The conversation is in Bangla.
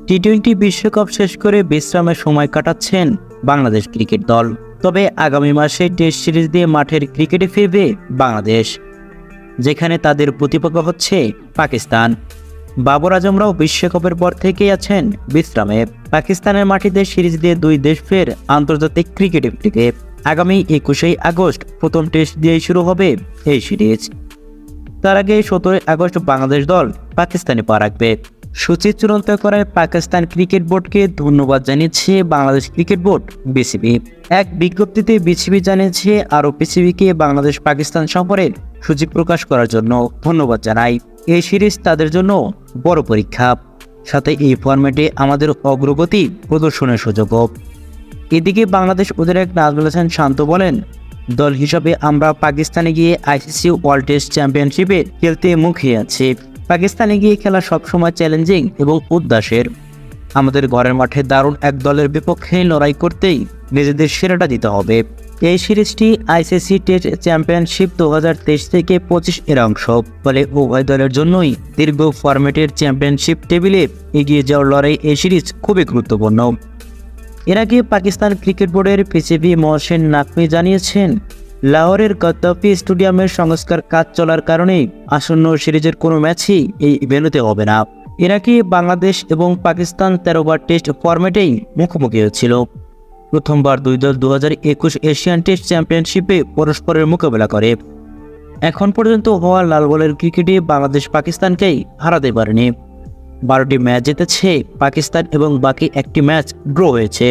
টি-20 বিশ্বকাপ শেষ করে বিশ্রামের সময় কাটাচ্ছেন বাংলাদেশ ক্রিকেট দল। তবে আগামী মাসে টেস্ট সিরিজ দিয়ে মাঠের ক্রিকেটে ফিরবে বাংলাদেশ, যেখানে তাদের প্রতিপক্ষ হচ্ছে পাকিস্তান। বাবর আজমরাও বিশ্বকাপের পর থেকেই আছেন বিশ্রামে। পাকিস্তানের মাটিতে সিরিজ দিয়ে দুই দেশ ফের আন্তর্জাতিক ক্রিকেটে ফিরবে। আগামী 21 আগস্ট প্রথম টেস্ট দিয়েই শুরু হবে এই সিরিজ। তার আগে 17 আগস্ট বাংলাদেশ দল পাকিস্তানে পা রাখবে। সূচি চূড়ান্ত করায় পাকিস্তান ক্রিকেট বোর্ডকে ধন্যবাদ জানিয়েছে বাংলাদেশ ক্রিকেট বোর্ড বিসিবি। এক বিজ্ঞপ্তিতে বিসিবি জানিয়েছে, আরও বিসিবিকে বাংলাদেশ পাকিস্তান সফরের সূচি প্রকাশ করার জন্য ধন্যবাদ জানাই। এই সিরিজ তাদের জন্য বড় পরীক্ষা, সাথে এই ফরম্যাটে আমাদের অগ্রগতি প্রদর্শনের সুযোগও। এদিকে বাংলাদেশ অধিনায়ক নাজমুল হাসান শান্ত বলেন, দল হিসাবে আমরা পাকিস্তানে গিয়ে আইসিসি ওয়ার্ল্ড টেস্ট চ্যাম্পিয়নশিপে খেলতে মুখিয়ে আছি। পাকিস্তানে গিয়ে খেলা সবসময় চ্যালেঞ্জিং এবং উদ্দাসের। আমাদের ঘরের মাঠে দারুণ এক দলের বিপক্ষে লড়াই করতেই নিজেদের সেরাটা দিতে হবে। এই সিরিজটি আইসিসি টেস্ট চ্যাম্পিয়নশিপ 2023 থেকে 25 এর অংশ, ফলে উভয় দলের জন্যই দীর্ঘ ফরম্যাটের চ্যাম্পিয়নশিপ টেবিলে এগিয়ে যাওয়ার লড়াই এই সিরিজ খুবই গুরুত্বপূর্ণ। এর আগে পাকিস্তান ক্রিকেট বোর্ডের পিসিবি মহসিন নাকভি জানিয়েছেন, লাহোরের গদ্দাফি স্টেডিয়ামের সংস্কার কাজ চলার কারণে আসন্ন সিরিজের কোনো ম্যাচই এই ভেন্যুতে হবে না। এর আগে বাংলাদেশ এবং পাকিস্তান 13 বার টেস্ট ফরম্যাটেই মুখোমুখি হয়েছিল। প্রথমবার দুই দল 2021 এশিয়ান টেস্ট চ্যাম্পিয়নশিপে পরস্পরের মোকাবেলা করে। এখন পর্যন্ত হওয়া লাল বলের ক্রিকেটে বাংলাদেশ পাকিস্তানকেই হারাতে পারেনি। 12টি ম্যাচ জিতেছে পাকিস্তান এবং বাকি একটি ম্যাচ ড্র হয়েছে।